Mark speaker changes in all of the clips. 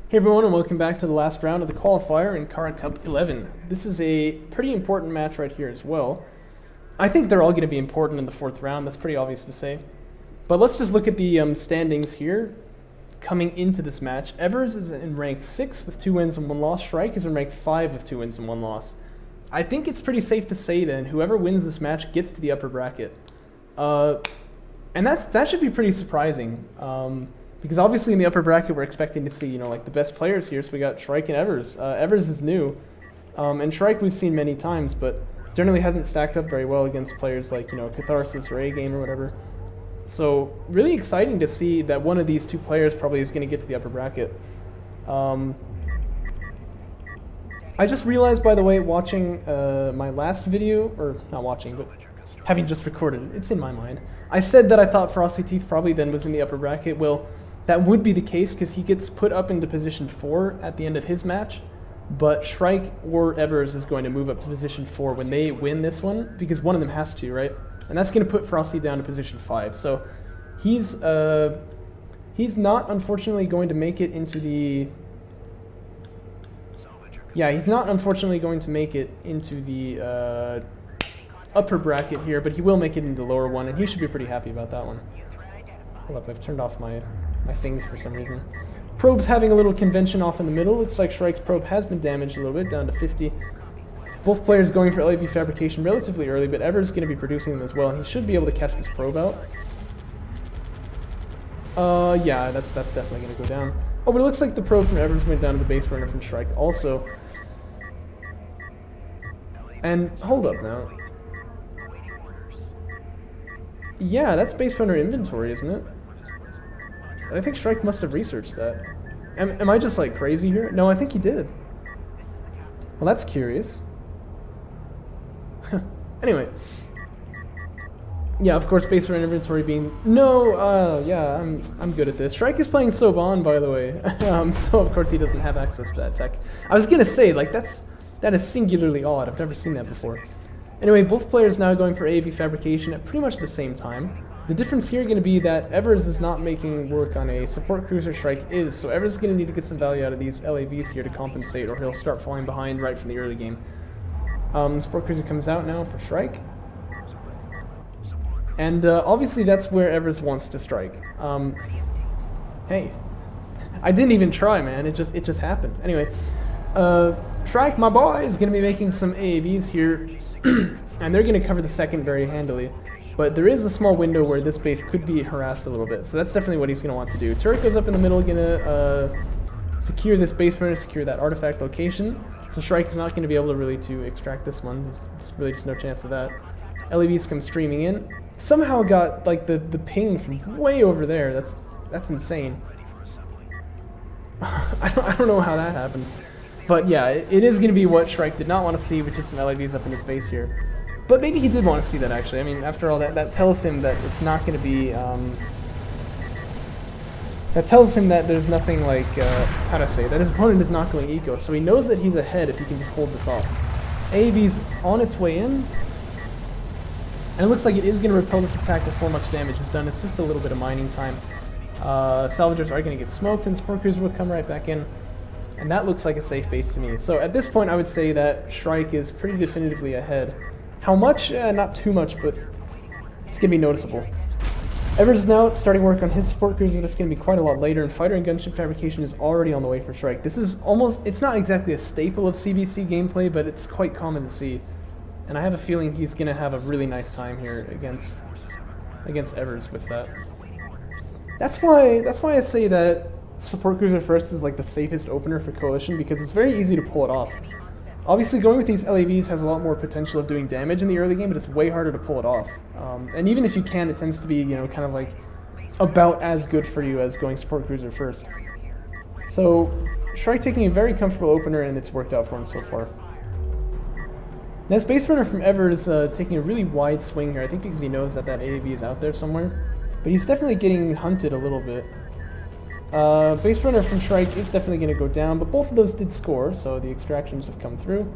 Speaker 1: Hey everyone, and welcome back to the last round of the qualifier in Kharak Cup 11. This is a pretty important match right here as well. I think they're all going to be important in the fourth round, that's pretty obvious to say. But let's just look at the standings here coming into this match. Evers is in rank 6 with 2 wins and 1 loss. Shrike is in rank 5 with 2 wins and 1 loss. I think it's pretty safe to say then whoever wins this match gets to the upper bracket. And that should be pretty surprising. Because obviously in the upper bracket we're expecting to see, like the best players here. So we got Shrike and Evers. Evers is new, and Shrike we've seen many times, but generally hasn't stacked up very well against players like Catharsis or A-Game or whatever. So really exciting to see that one of these two players probably is going to get to the upper bracket. I just realized, by the way, watching my last video, or not watching, but having just recorded it, it's in my mind. I said that I thought Frosty Teeth probably then was in the upper bracket. Well, that would be the case because he gets put up into position 4 at the end of his match, but Shrike or Evers is going to move up to position 4 when they win this one, because one of them has to, right? And that's going to put Frosty down to position 5. So he's not unfortunately going to make it into the... Yeah, he's not unfortunately going to make it into the upper bracket here, but he will make it into the lower one, and he should be pretty happy about that one. Hold up, I've turned off my things for some reason. Probe's having a little convention off in the middle. Looks like Shrike's probe has been damaged a little bit, down to 50. Both players going for LAV fabrication relatively early, but Evers is going to be producing them as well. He should be able to catch this probe out. Yeah, that's definitely going to go down. Oh, but it looks like the probe from Evers went down to the base burner from Shrike also. And hold up now. Yeah, that's base burner inventory, isn't it? I think Shrike must have researched that. Am I just like crazy here? No, I think he did. Well, that's curious. Anyway. Yeah, of course, base burner inventory being... No, yeah, I'm good at this. Shrike is playing Soban, by the way. So, of course, he doesn't have access to that tech. I was going to say, like, that is singularly odd. I've never seen that before. Anyway, both players now going for AV fabrication at pretty much the same time. The difference here going to be that Evers is not making work on a support cruiser, Shrike is, so Evers is going to need to get some value out of these LAVs here to compensate, or he'll start falling behind right from the early game. Support cruiser comes out now for Shrike. And obviously that's where Evers wants to strike. Hey, I didn't even try, man, it just happened. Anyway, Shrike, my boy, is going to be making some AAVs here. And they're going to cover the second very handily. But there is a small window where this base could be harassed a little bit. So that's definitely what he's going to want to do. Turret goes up in the middle, going to secure this base burner, secure that artifact location. So Shrike is not going to be able to really extract this one. There's really just no chance of that. LEVs come streaming in. Somehow got like the ping from way over there. That's insane. I don't know how that happened. But yeah, it is going to be what Shrike did not want to see, which is some LAVs up in his face here. But maybe he did want to see that, actually. I mean, after all, that tells him that it's not going to be... that tells him that there's nothing like... how to say? That his opponent is not going eco. So he knows that he's ahead if he can just hold this off. AV's on its way in. And it looks like it is going to repel this attack before much damage is done. It's just a little bit of mining time. Salvagers are going to get smoked, and Support Cruiser will come right back in. And that looks like a safe base to me. So at this point, I would say that Shrike is pretty definitively ahead. How much? Not too much, but it's going to be noticeable. Evers is now starting work on his support cruiser. That's going to be quite a lot later. And fighter and gunship fabrication is already on the way for Shrike. This is almost... It's not exactly a staple of CVC gameplay, but it's quite common to see. And I have a feeling he's going to have a really nice time here against Evers with that. That's why I say that support cruiser first is like the safest opener for Coalition, because it's very easy to pull it off. Obviously going with these LAVs has a lot more potential of doing damage in the early game, but it's way harder to pull it off. And even if you can, it tends to be, kind of like about as good for you as going support cruiser first. So Shrike taking a very comfortable opener, and it's worked out for him so far. This base runner from Evers taking a really wide swing here, I think because he knows that AAV is out there somewhere. But he's definitely getting hunted a little bit. Base runner from Shrike is definitely going to go down, but both of those did score, so the extractions have come through.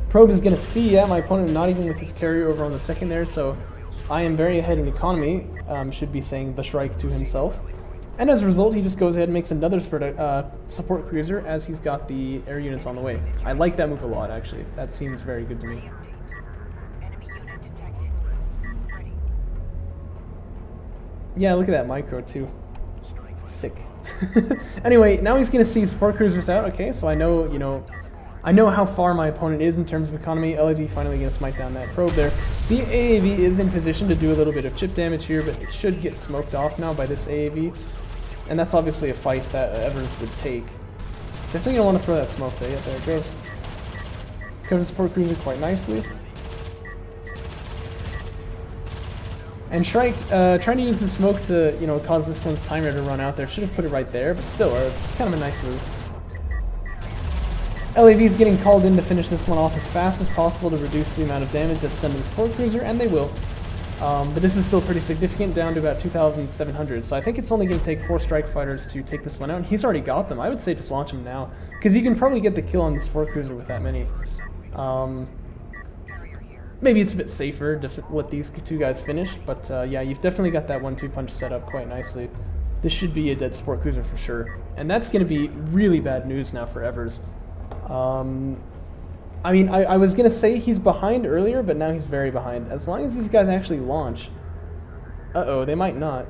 Speaker 1: Probe is going to see, my opponent not even with his carrier over on the second there, so I am very ahead in economy, should be saying the Shrike to himself. And as a result, he just goes ahead and makes another support cruiser as he's got the air units on the way. I like that move a lot, actually. That seems very good to me. Yeah, look at that micro, too. Sick. Anyway, now he's going to see support cruisers out. Okay, so I know, you know, I know how far my opponent is in terms of economy. LAV finally going to smite down that probe there. The AAV is in position to do a little bit of chip damage here, but it should get smoked off now by this AAV. And that's obviously a fight that Evers would take. Definitely going to want to throw that smoke there. Yeah, there it goes. Covers the support cruiser quite nicely. And Shrike, trying to use the smoke to, you know, cause this one's timer to run out there. Should have put it right there, but still, it's kind of a nice move. LAV is getting called in to finish this one off as fast as possible to reduce the amount of damage that's done to the support cruiser, and they will. But this is still pretty significant, down to about 2,700. So I think it's only going to take 4 strike fighters to take this one out. And he's already got them. I would say just launch them now, because you can probably get the kill on the support cruiser with that many. Maybe it's a bit safer to let these two guys finish, but yeah, you've definitely got that 1-2 punch set up quite nicely. This should be a dead support cruiser for sure. And that's going to be really bad news now for Evers. I mean, I was going to say he's behind earlier, but now he's very behind. As long as these guys actually launch. Uh-oh, they might not.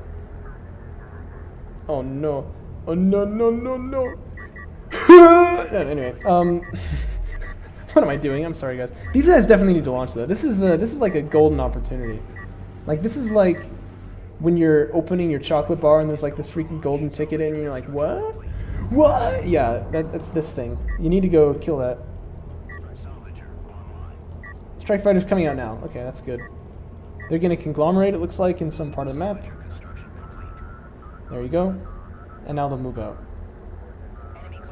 Speaker 1: Oh, no. Oh, no, no, no, no. Anyway, what am I doing? I'm sorry, guys. These guys definitely need to launch, though. This is like a golden opportunity. Like, this is like when you're opening your chocolate bar and there's like this freaking golden ticket in and you're like, what? What? Yeah, that's this thing. You need to go kill that. Strike fighter's coming out now. Okay, that's good. They're going to conglomerate, it looks like, in some part of the map. There you go. And now they'll move out.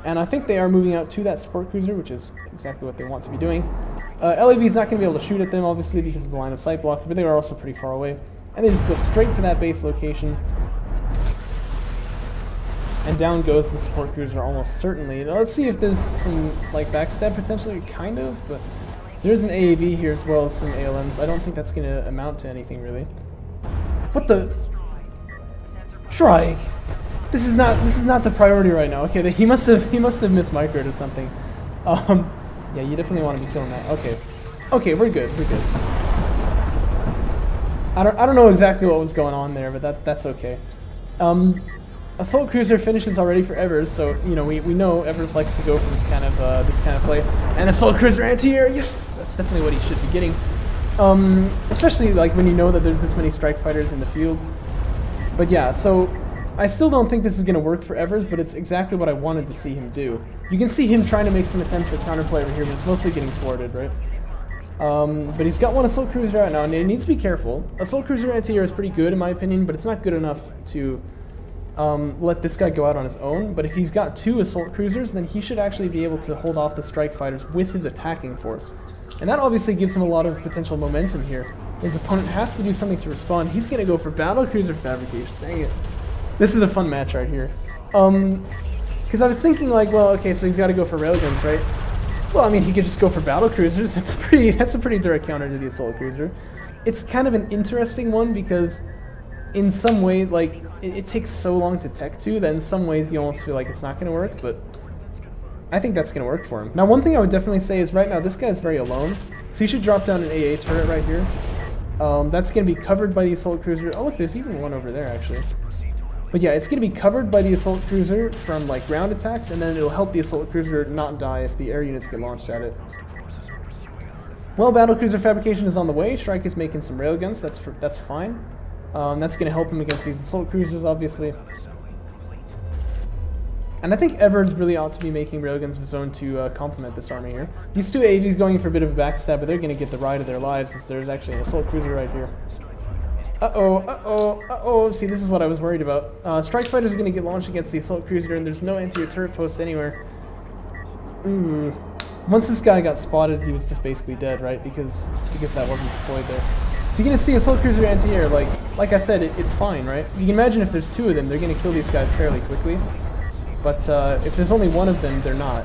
Speaker 1: And I think they are moving out to that support cruiser, which is exactly what they want to be doing. LAV's not going to be able to shoot at them, obviously, because of the line of sight block, but they are also pretty far away. And they just go straight to that base location. And down goes the support cruiser almost certainly. Now, let's see if there's some, like, backstab potentially, kind of, but there's an AAV here as well as some ALMs. I don't think that's going to amount to anything, really. What the? Shrike! This is not the priority right now. Okay, he must have mismicroed or something. Yeah, you definitely want to be killing that. Okay. Okay, we're good. We're good. I don't know exactly what was going on there, but that's okay. Assault cruiser finishes already for Evers, so you know we know Evers likes to go for this kind of play. And assault cruiser anti-air, yes, that's definitely what he should be getting. Especially like when you know that there's this many strike fighters in the field. But yeah, so I still don't think this is going to work for Evers, but it's exactly what I wanted to see him do. You can see him trying to make some attempts at counterplay over here, but it's mostly getting thwarted, right? But he's got one assault cruiser out now, and he needs to be careful. Assault cruiser anti-air is pretty good in my opinion, but it's not good enough to let this guy go out on his own. But if he's got 2 assault cruisers, then he should actually be able to hold off the strike fighters with his attacking force. And that obviously gives him a lot of potential momentum here. His opponent has to do something to respond. He's going to go for battle cruiser fabrication. Dang it. This is a fun match right here. Because I was thinking like, well, okay, so he's got to go for railguns, right? Well, I mean, he could just go for battle cruisers. That's a pretty direct counter to the assault cruiser. It's kind of an interesting one because in some ways, like, it takes so long to tech to that in some ways you almost feel like it's not going to work, but I think that's going to work for him. Now, one thing I would definitely say is right now this guy's very alone, so you should drop down an AA turret right here. That's going to be covered by the assault cruiser. Oh, look, there's even one over there, actually. But yeah, it's going to be covered by the assault cruiser from like ground attacks, and then it'll help the assault cruiser not die if the air units get launched at it. Well, battle cruiser fabrication is on the way. Shrike is making some railguns. That's fine. That's going to help him against these assault cruisers, obviously. And I think Evers really ought to be making railguns of his own to complement this army here. These 2 AVs going for a bit of a backstab, but they're going to get the ride of their lives since there's actually an assault cruiser right here. Uh-oh, uh-oh, uh-oh. See, this is what I was worried about. Strike Fighter's going to get launched against the assault cruiser, and there's no anti-air turret post anywhere. Once this guy got spotted, he was just basically dead, right? Because that wasn't deployed there. So you're going to see assault cruiser anti-air. Like I said, it's fine, right? You can imagine if there's 2 of them, they're going to kill these guys fairly quickly. But if there's only 1 of them, they're not.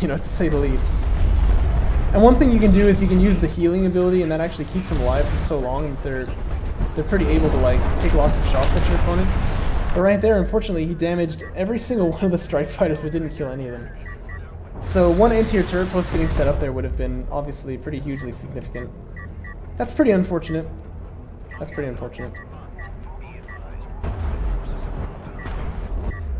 Speaker 1: You know, to say the least. And one thing you can do is you can use the healing ability, and that actually keeps them alive for so long that they're pretty able to like take lots of shots at your opponent. But right there, unfortunately, he damaged every single one of the strike fighters, but didn't kill any of them. So one anti-air turret post getting set up there would have been obviously pretty hugely significant. That's pretty unfortunate. That's pretty unfortunate.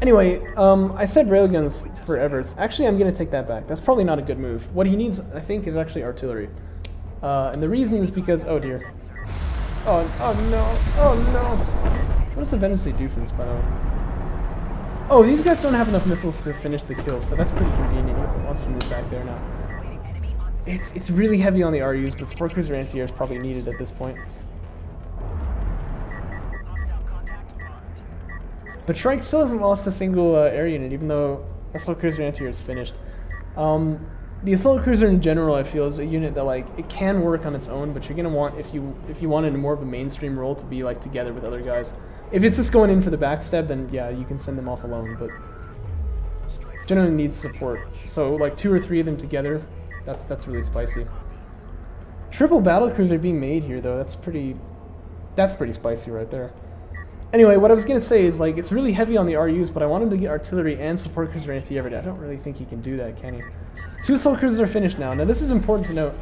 Speaker 1: Anyway, I said railguns for Evers. Actually, I'm going to take that back. That's probably not a good move. What he needs, I think, is actually artillery. And the reason is because... Oh, dear. Oh no. Oh, no. What does the Venomsy do for this, by the way? Oh, these guys don't have enough missiles to finish the kill, so that's pretty convenient. He wants to move back there now. It's really heavy on the RUs, but Sport Cruiser anti-air is probably needed at this point. But Shrike still hasn't lost a single air unit, even though Assault Cruiser anti-air is finished. The Assault Cruiser in general, I feel, is a unit that like it can work on its own, but you're gonna want, if you wanted more of a mainstream role, to be like together with other guys. If it's just going in for the backstab, then yeah, you can send them off alone, but generally needs support. So like 2 or 3 of them together, that's really spicy. Triple battlecruiser being made here though, that's pretty spicy right there. Anyway, what I was gonna say is like it's really heavy on the RUs, but I wanted to get artillery and support cruiser anti-air. I don't really think he can do that, can he? 2 assault cruisers are finished now. Now this is important to note.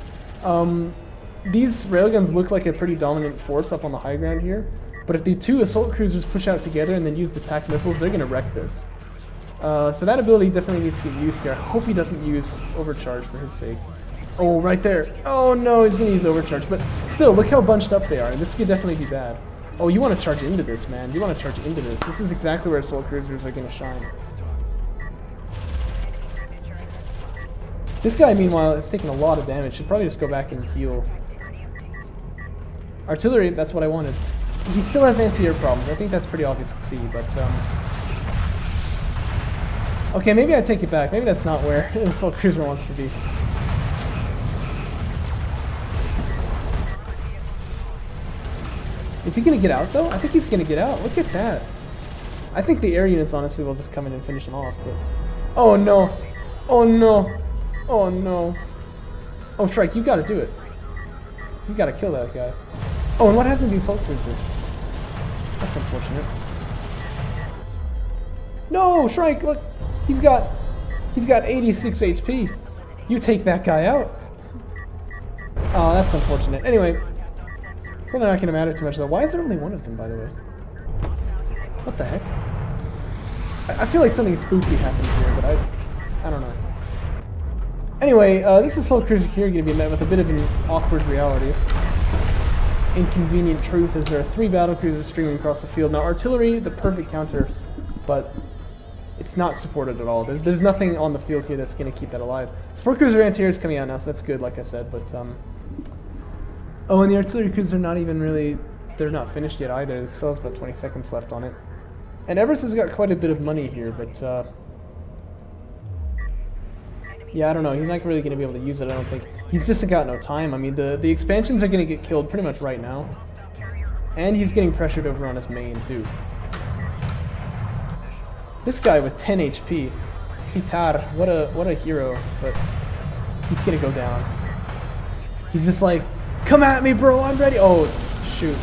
Speaker 1: These railguns look like a pretty dominant force up on the high ground here, but if the 2 assault cruisers push out together and then use the TAC missiles, they're gonna wreck this. So that ability definitely needs to get used here. I hope he doesn't use overcharge for his sake. Oh, right there. Oh no, he's gonna use overcharge, but still, look how bunched up they are. This could definitely be bad. Oh, you want to charge into this, man. You want to charge into this. This is exactly where assault cruisers are going to shine. This guy, meanwhile, is taking a lot of damage. Should probably just go back and heal. Artillery, that's what I wanted. He still has anti-air problems. I think that's pretty obvious to see, but... Okay, maybe I take it back. Maybe that's not where an assault cruiser wants to be. Is he going to get out, though? I think he's going to get out. Look at that. I think the air units, honestly, will just come in and finish him off. But... Oh, no. Oh, no. Oh, no. Oh, Shrike, you got to do it. You got to kill that guy. Oh, and what happened to the assault cruiser? That's unfortunate. No, Shrike, look. He's got 86 HP. You take that guy out. Oh, that's unfortunate. Anyway... Probably not going to matter too much though. Why is there only one of them, by the way? What the heck? I feel like something spooky happened here, but I don't know. Anyway, this assault cruiser here going to be met with a bit of an awkward reality. Inconvenient truth is there are 3 battle cruisers streaming across the field. Now artillery, the perfect counter, but it's not supported at all. There's nothing on the field here that's going to keep that alive. Support cruiser anti-air is coming out now, so that's good, like I said, but oh, and the artillery cruisers are not even really... They're not finished yet either. It still has about 20 seconds left on it. And Evers has got quite a bit of money here, but... yeah, I don't know. He's not really going to be able to use it, I don't think. He's just got no time. I mean, the expansions are going to get killed pretty much right now. And he's getting pressured over on his main, too. This guy with 10 HP. Sitar. What a hero. But he's going to go down. He's just like... Come at me, bro, I'm ready. Oh, shoot.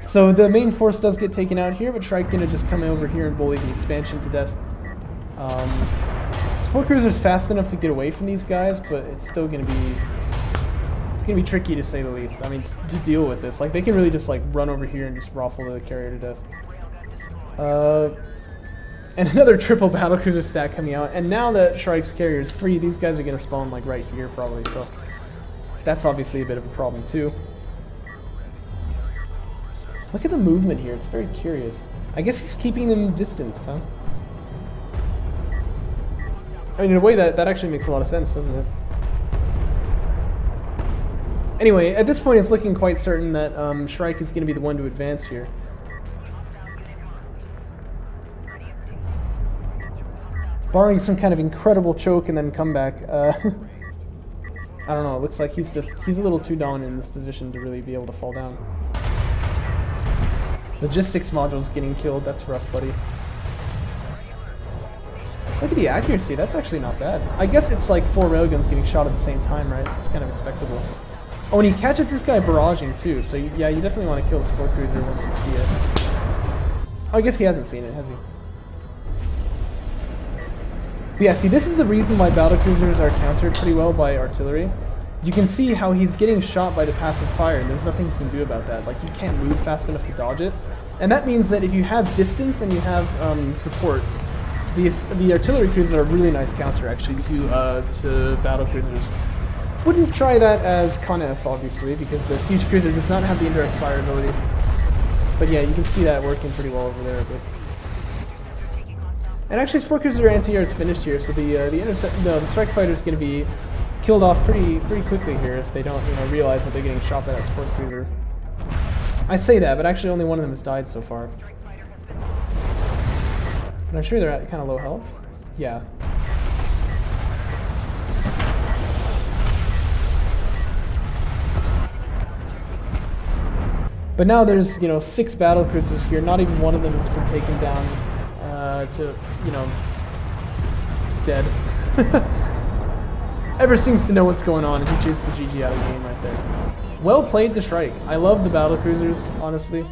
Speaker 1: So the main force does get taken out here, but Shrike gonna just come over here and bully the expansion to death. Support cruiser's fast enough to get away from these guys, but it's still gonna be... It's gonna be tricky to say the least. I mean, to deal with this. Like, they can really just, like, run over here and just raffle the carrier to death. And another triple battlecruiser stack coming out, and now that Shrike's carrier is free, these guys are going to spawn like right here probably, so that's obviously a bit of a problem too. Look at the movement here, it's very curious. I guess he's keeping them distanced, huh? I mean, in a way that actually makes a lot of sense, doesn't it? Anyway, at this point it's looking quite certain that Shrike is going to be the one to advance here. Barring some kind of incredible choke and then comeback. I don't know, it looks like he's a little too dominant in this position to really be able to fall down. Logistics module's getting killed, that's rough, buddy. Look at the accuracy, that's actually not bad. I guess it's like 4 railguns getting shot at the same time, right? So it's kind of expectable. Oh, and he catches this guy barraging too, so yeah, you definitely want to kill the sport cruiser once you see it. Oh, I guess he hasn't seen it, has he? But yeah, see, this is the reason why battle cruisers are countered pretty well by artillery. You can see how he's getting shot by the passive fire, and there's nothing you can do about that. Like, you can't move fast enough to dodge it. And that means that if you have distance and you have support, the artillery cruisers are a really nice counter, actually, to battle cruisers. Wouldn't try that as Con F, obviously, because the siege cruiser does not have the indirect fire ability. But yeah, you can see that working pretty well over there. But... And actually, sport cruiser anti-air is finished here, so the strike fighter is going to be killed off pretty quickly here if they don't realize that they're getting shot by that sport cruiser. I say that, but actually only one of them has died so far. And I'm sure they're at kind of low health. Yeah. But now there's 6 battle cruisers here. Not even one of them has been taken down to dead. Ever seems to know what's going on, and he shoots the GG out of the game right there. Well played to Shrike. I love the battle cruisers, honestly.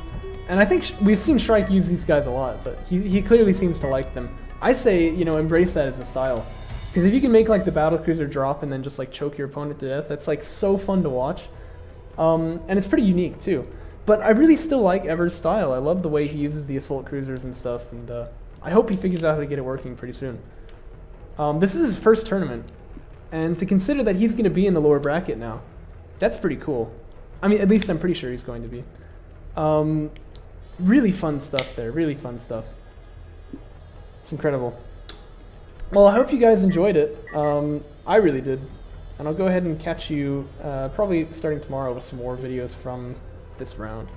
Speaker 1: And I think we've seen Shrike use these guys a lot, but he clearly seems to like them. I say, embrace that as a style. Because if you can make like the battle cruiser drop and then just like choke your opponent to death, that's like so fun to watch. And it's pretty unique too. But I really still like Ever's style. I love the way he uses the assault cruisers and stuff, and I hope he figures out how to get it working pretty soon. This is his first tournament, and to consider that he's going to be in the lower bracket now, that's pretty cool. I mean, at least I'm pretty sure he's going to be. Really fun stuff there, really fun stuff. It's incredible. Well, I hope you guys enjoyed it. I really did. And I'll go ahead and catch you probably starting tomorrow with some more videos from this round.